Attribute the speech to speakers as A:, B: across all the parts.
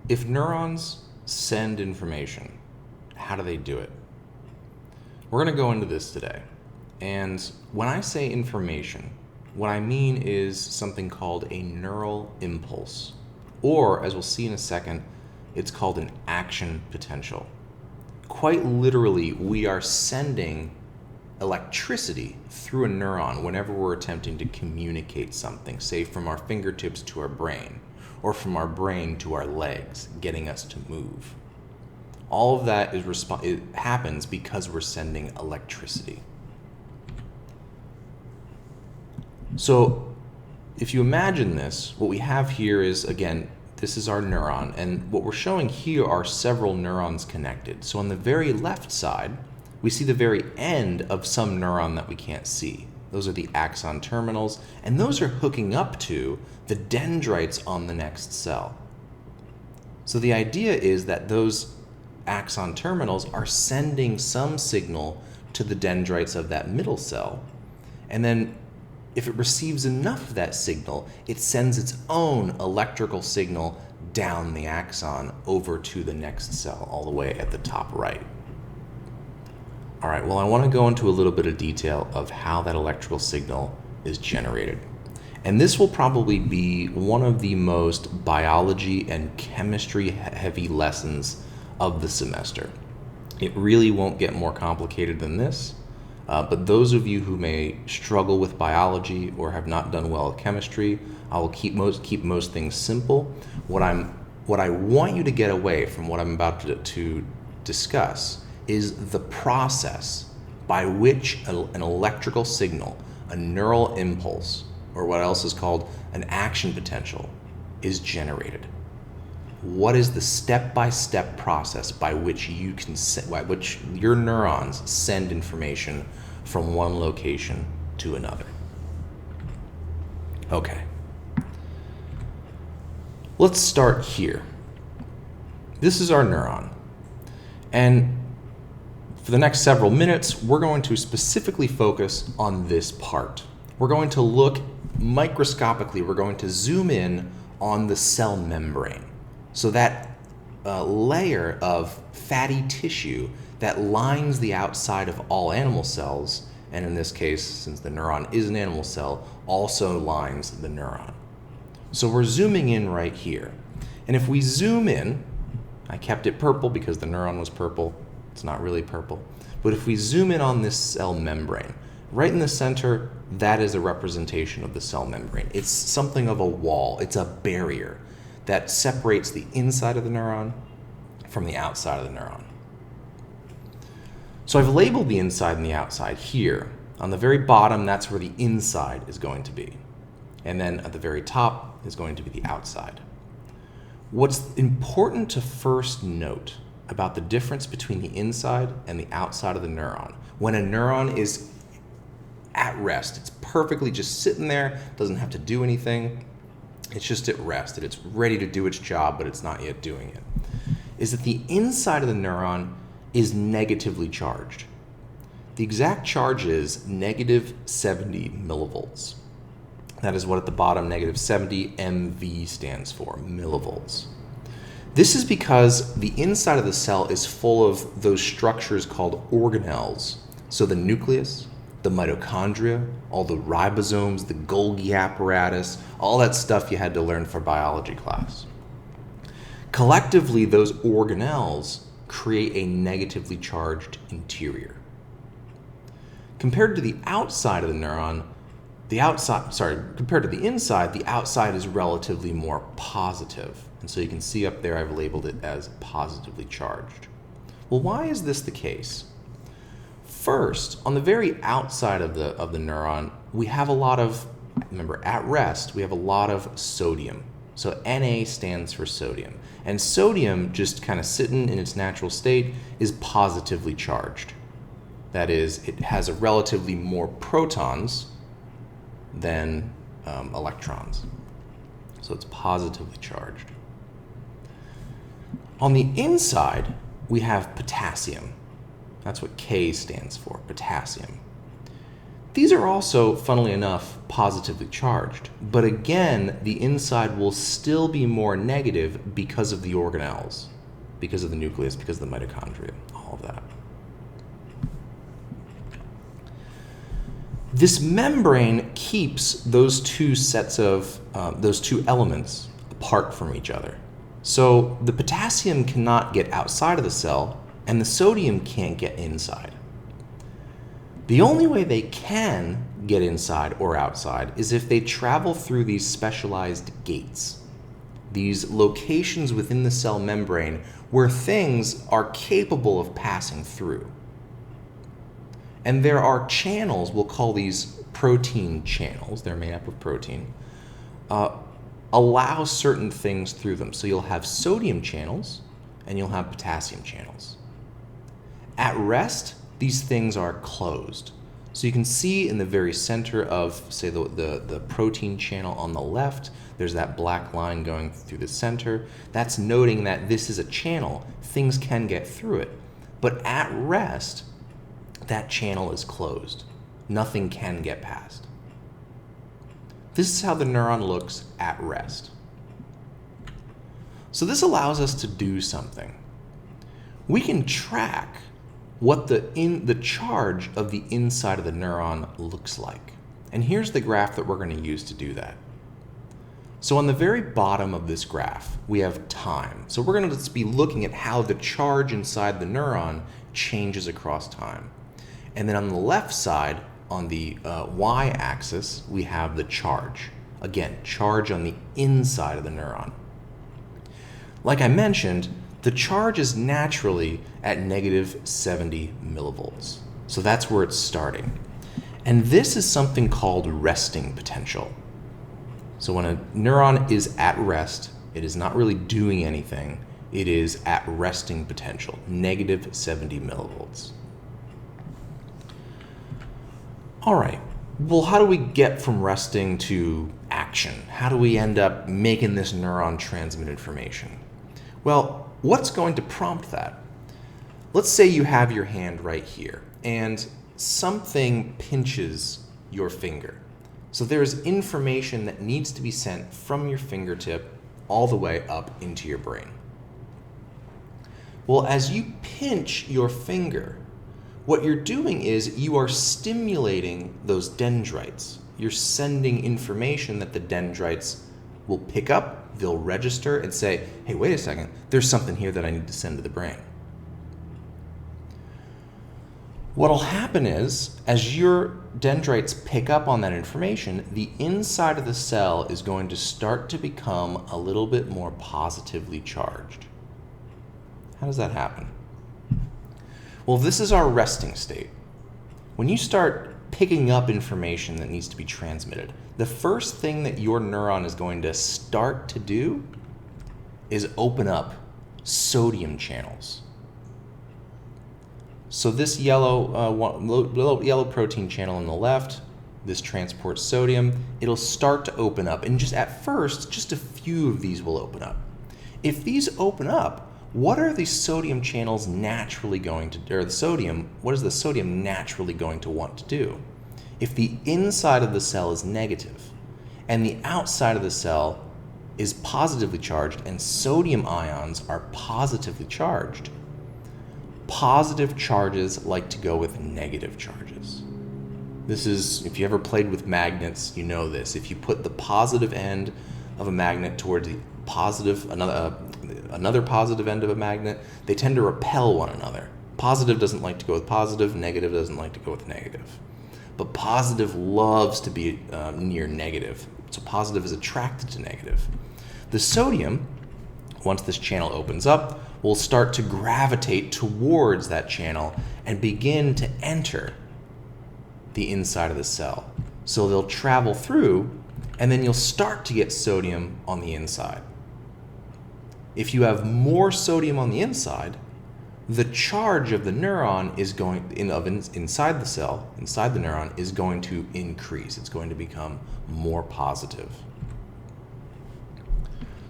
A: If neurons send information, how do they do it? We're going to go into this today. And when I say information, what I mean is something called a neural impulse. Or, as we'll see in a second, it's called an action potential. Quite literally, we are sending electricity through a neuron whenever we're attempting to communicate something, say from our fingertips to our brain, or from our brain to our legs, getting us to move. All of that it happens because we're sending electricity. So if you imagine this, what we have here is, again, this is our neuron, and what we're showing here are several neurons connected. So on the very left side, we see the very end of some neuron that we can't see. Those are the axon terminals, and those are hooking up to the dendrites on the next cell. So the idea is that those axon terminals are sending some signal to the dendrites of that middle cell, and then if it receives enough of that signal, it sends its own electrical signal down the axon over to the next cell, all the way at the top right. All right, well, I want to go into a little bit of detail of how that electrical signal is generated. And this will probably be one of the most biology and chemistry heavy lessons of the semester. It really won't get more complicated than this. But those of you who may struggle with biology or have not done well at chemistry, I will keep most things simple. What I want you to get away from what I'm about to discuss is the process by which an electrical signal, a neural impulse, or what else is called an action potential, is generated. What is the step-by-step process by which your neurons send information from one location to another? Okay. Let's start here. This is our neuron. And for the next several minutes, we're going to specifically focus on this part. We're going to look microscopically, we're going to zoom in on the cell membrane. So that layer of fatty tissue that lines the outside of all animal cells, and in this case, since the neuron is an animal cell, also lines the neuron. So we're zooming in right here. And if we zoom in, I kept it purple because the neuron was purple. It's not really purple. But if we zoom in on this cell membrane, right in the center, that is a representation of the cell membrane. It's something of a wall. It's a barrier that separates the inside of the neuron from the outside of the neuron. So I've labeled the inside and the outside here. On the very bottom, that's where the inside is going to be. And then at the very top is going to be the outside. What's important to first note about the difference between the inside and the outside of the neuron, when a neuron is at rest, it's perfectly just sitting there, doesn't have to do anything, it's just at rest, and it's ready to do its job, but it's not yet doing it, is that the inside of the neuron is negatively charged. The exact charge is negative 70 millivolts. That is what at the bottom negative 70 MV stands for, millivolts. This is because the inside of the cell is full of those structures called organelles. So the nucleus, the mitochondria, all the ribosomes, the Golgi apparatus, all that stuff you had to learn for biology class. Collectively, those organelles create a negatively charged interior. Compared to the outside of the neuron, compared to the inside, the outside is relatively more positive. And so you can see up there I've labeled it as positively charged. Well, why is this the case? First, on the very outside of the neuron, we have a lot of, remember, at rest, we have a lot of sodium. So Na stands for sodium. And sodium, just kind of sitting in its natural state, is positively charged. That is, it has a relatively more protons than electrons. So it's positively charged. On the inside, we have potassium. That's what K stands for, potassium. These are also, funnily enough, positively charged. But again, the inside will still be more negative because of the organelles, because of the nucleus, because of the mitochondria, all of that. This membrane keeps those two sets of, those two elements apart from each other. So the potassium cannot get outside of the cell, and the sodium can't get inside. The only way they can get inside or outside is if they travel through these specialized gates, these locations within the cell membrane where things are capable of passing through. And there are channels, we'll call these protein channels, they're made up of protein, allow certain things through them. So you'll have sodium channels and you'll have potassium channels. At rest, these things are closed. So you can see in the very center of, say, the protein channel on the left, there's that black line going through the center. That's noting that this is a channel. Things can get through it. But at rest, that channel is closed. Nothing can get past. This is how the neuron looks at rest. So this allows us to do something. We can track what the charge of the inside of the neuron looks like. And here's the graph that we're going to use to do that. So on the very bottom of this graph, we have time. So we're going to just be looking at how the charge inside the neuron changes across time. And then on the left side, on the y-axis, we have the charge. Again, charge on the inside of the neuron. Like I mentioned, the charge is naturally at negative 70 millivolts. So that's where it's starting. And this is something called resting potential. So when a neuron is at rest, it is not really doing anything. It is at resting potential, negative 70 millivolts. All right, well, how do we get from resting to action? How do we end up making this neuron transmit information? Well, what's going to prompt that? Let's say you have your hand right here and something pinches your finger. So there's information that needs to be sent from your fingertip all the way up into your brain. Well, as you pinch your finger, what you're doing is you are stimulating those dendrites. You're sending information that the dendrites will pick up, they'll register and say, hey, wait a second, there's something here that I need to send to the brain. What'll happen is, as your dendrites pick up on that information, the inside of the cell is going to start to become a little bit more positively charged. How does that happen? Well, this is our resting state. When you start picking up information that needs to be transmitted, the first thing that your neuron is going to start to do is open up sodium channels. So this yellow protein channel on the left, this transports sodium, it'll start to open up. And just at first, just a few of these will open up. If these open up, what are the sodium channels naturally going to, or the sodium, what is the sodium naturally going to want to do? If the inside of the cell is negative and the outside of the cell is positively charged and sodium ions are positively charged, positive charges like to go with negative charges. This is, if you ever played with magnets, you know this. If you put the positive end of a magnet towards the positive, another positive end of a magnet, they tend to repel one another. Positive doesn't like to go with positive, negative doesn't like to go with negative. But positive loves to be near negative. So positive is attracted to negative. The sodium, once this channel opens up, will start to gravitate towards that channel and begin to enter the inside of the cell. So they'll travel through, and then you'll start to get sodium on the inside. If you have more sodium on the inside, the charge of the neuron is going inside the cell, inside the neuron, is going to increase. It's going to become more positive.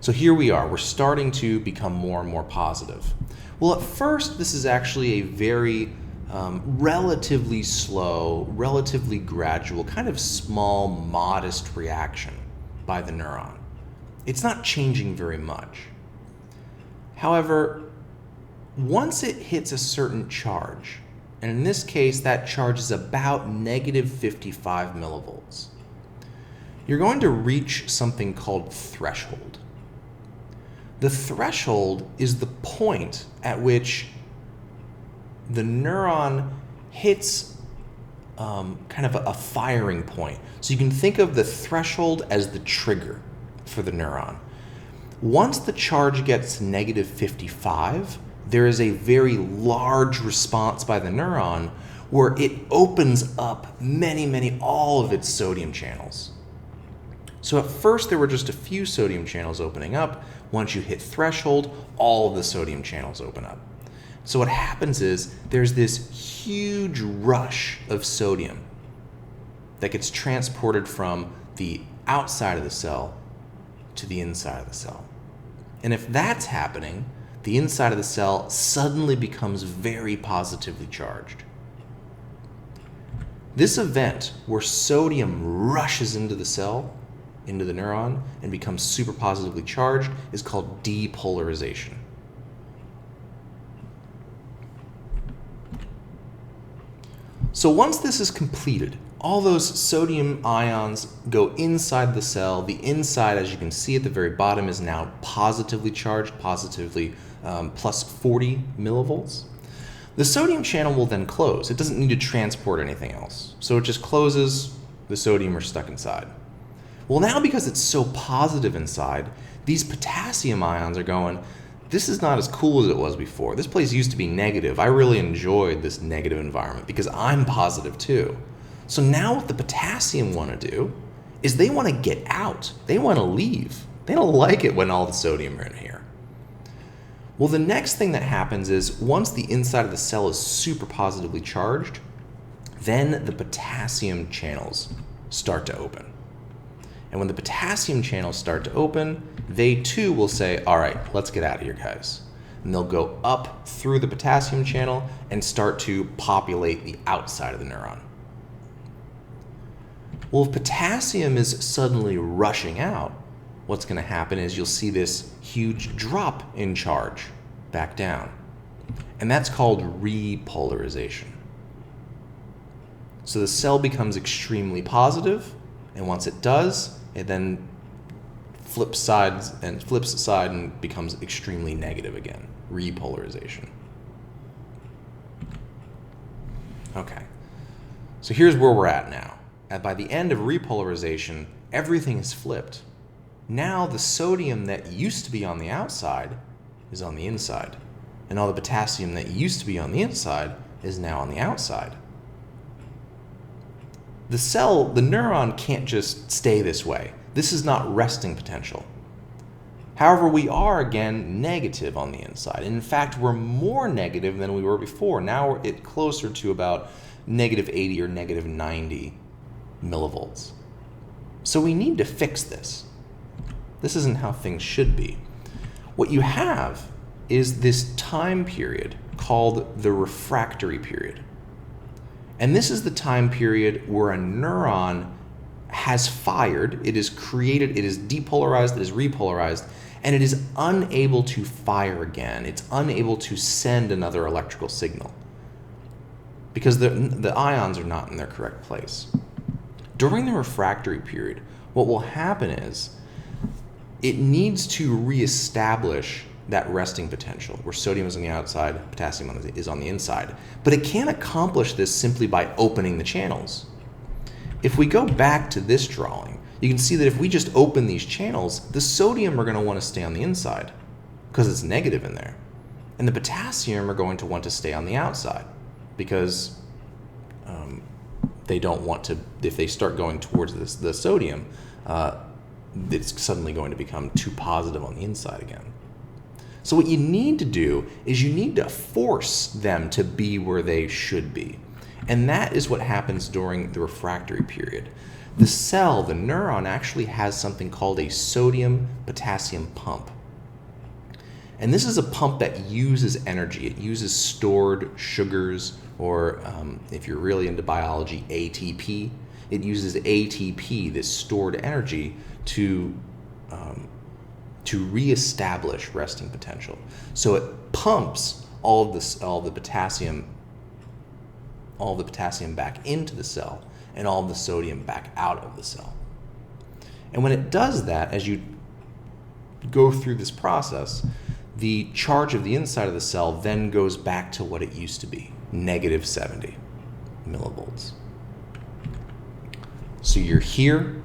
A: So here we are. We're starting to become more and more positive. Well, at first, this is actually a very relatively slow, relatively gradual, kind of small, modest reaction by the neuron. It's not changing very much. However, once it hits a certain charge, and in this case that charge is about negative 55 millivolts, you're going to reach something called threshold. The threshold is the point at which the neuron hits kind of a firing point. So you can think of the threshold as the trigger for the neuron. Once the charge gets to negative 55, there is a very large response by the neuron where it opens up all of its sodium channels. So at first there were just a few sodium channels opening up. Once you hit threshold, all of the sodium channels open up. So what happens is there's this huge rush of sodium that gets transported from the outside of the cell to the inside of the cell. And if that's happening, the inside of the cell suddenly becomes very positively charged. This event where sodium rushes into the cell, into the neuron, and becomes super positively charged is called depolarization. So once this is completed, all those sodium ions go inside the cell. The inside, as you can see at the very bottom, is now positively charged, positively plus 40 millivolts. The sodium channel will then close. It doesn't need to transport anything else. So it just closes, the sodium are stuck inside. Well, now because it's so positive inside, these potassium ions are going, this is not as cool as it was before. This place used to be negative. I really enjoyed this negative environment because I'm positive too. So now what the potassium want to do is they want to get out. They want to leave. They don't like it when all the sodium are in here. Well, the next thing that happens is once the inside of the cell is super positively charged, then the potassium channels start to open. And when the potassium channels start to open, they too will say, all right, let's get out of here, guys. And they'll go up through the potassium channel and start to populate the outside of the neuron. Well, if potassium is suddenly rushing out, what's going to happen is you'll see this huge drop in charge back down. And that's called repolarization. So the cell becomes extremely positive, and once it does, it then flips aside and becomes extremely negative again. Repolarization. Okay, so here's where we're at now. And by the end of repolarization, everything is flipped. Now the sodium that used to be on the outside is on the inside, and all the potassium that used to be on the inside is now on the outside. The cell, the neuron, can't just stay this way. This is not resting potential. However, we are again negative on the inside. In fact, we're more negative than we were before. Now we're closer to about negative 80 or negative 90 millivolts. So we need to fix this. This isn't how things should be. What you have is this time period called the refractory period. And this is the time period where a neuron has fired, it is created, it is depolarized, it is repolarized, and it is unable to fire again. It's unable to send another electrical signal because the ions are not in their correct place. During the refractory period, what will happen is it needs to reestablish that resting potential where sodium is on the outside, potassium is on the inside. But it can't accomplish this simply by opening the channels. If we go back to this drawing, you can see that if we just open these channels, the sodium are going to want to stay on the inside because it's negative in there. And the potassium are going to want to stay on the outside because they don't want to, if they start going towards the sodium, it's suddenly going to become too positive on the inside again. So what you need to do is you need to force them to be where they should be. And that is what happens during the refractory period. The cell, the neuron, actually has something called a sodium-potassium pump. And this is a pump that uses energy. It uses stored sugars, or if you're really into biology, ATP. It uses ATP, this stored energy, to reestablish resting potential. So it pumps all the potassium back into the cell and all the sodium back out of the cell. And when it does that, as you go through this process, the charge of the inside of the cell then goes back to what it used to be, -70 millivolts. So you're here,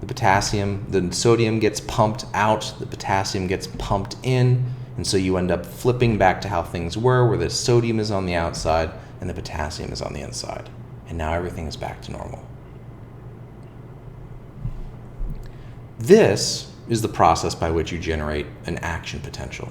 A: the sodium gets pumped out, the potassium gets pumped in, and so you end up flipping back to how things were, where the sodium is on the outside and the potassium is on the inside. And now everything is back to normal. This is the process by which you generate an action potential.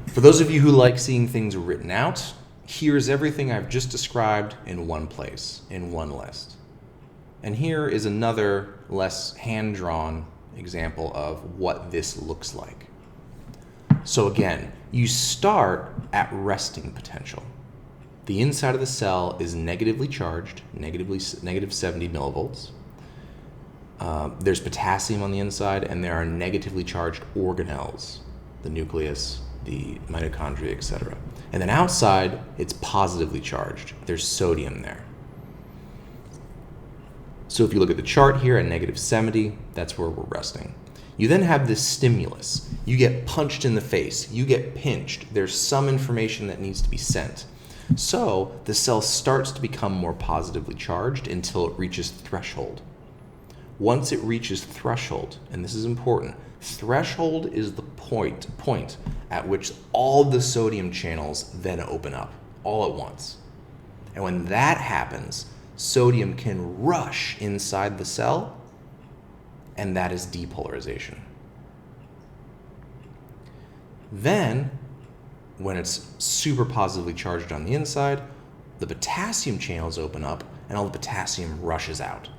A: For those of you who like seeing things written out, here's everything I've just described in one place, in one list. And here is another less hand-drawn example of what this looks like. So again, you start at resting potential. The inside of the cell is negatively charged, -70 millivolts. There's potassium on the inside, and there are negatively charged organelles, the nucleus, the mitochondria, etc. And then outside, it's positively charged. There's sodium there. So if you look at the chart here at -70, that's where we're resting. You then have this stimulus. You get punched in the face. You get pinched. There's some information that needs to be sent. So the cell starts to become more positively charged until it reaches threshold. Once it reaches threshold, and this is important, threshold is the point at which all the sodium channels then open up all at once. And when that happens, sodium can rush inside the cell, and that is depolarization. Then, when it's super positively charged on the inside, the potassium channels open up and all the potassium rushes out.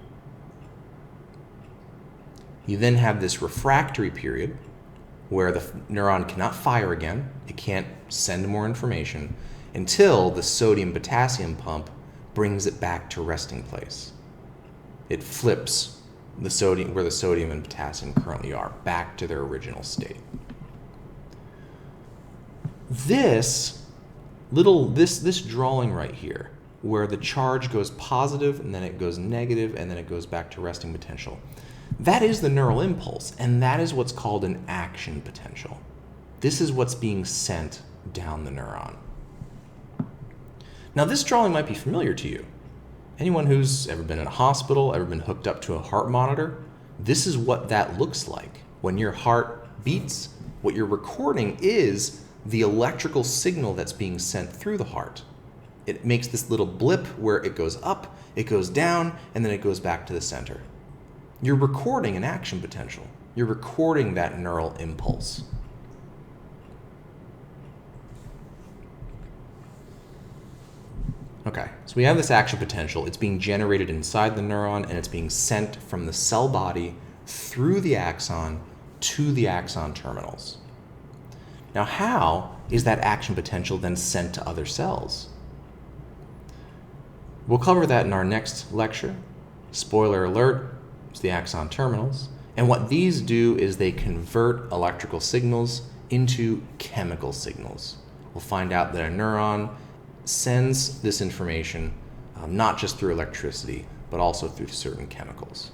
A: You then have this refractory period where the neuron cannot fire again, it can't send more information until the sodium-potassium pump brings it back to resting place. It flips the sodium, where the sodium and potassium currently are, back to their original state. This drawing right here, where the charge goes positive and then it goes negative and then it goes back to resting potential, that is the neural impulse, and that is what's called an action potential. This is what's being sent down the neuron. Now, this drawing might be familiar to you. Anyone who's ever been in a hospital, ever been hooked up to a heart monitor, this is what that looks like. When your heart beats, what you're recording is the electrical signal that's being sent through the heart. It makes this little blip where it goes up, it goes down, and then it goes back to the center. You're recording an action potential. You're recording that neural impulse. Okay, so we have this action potential. It's being generated inside the neuron, and it's being sent from the cell body through the axon to the axon terminals. Now, how is that action potential then sent to other cells? We'll cover that in our next lecture. Spoiler alert, it's the axon terminals. And what these do is they convert electrical signals into chemical signals. We'll find out that a neuron sends this information not just through electricity, but also through certain chemicals.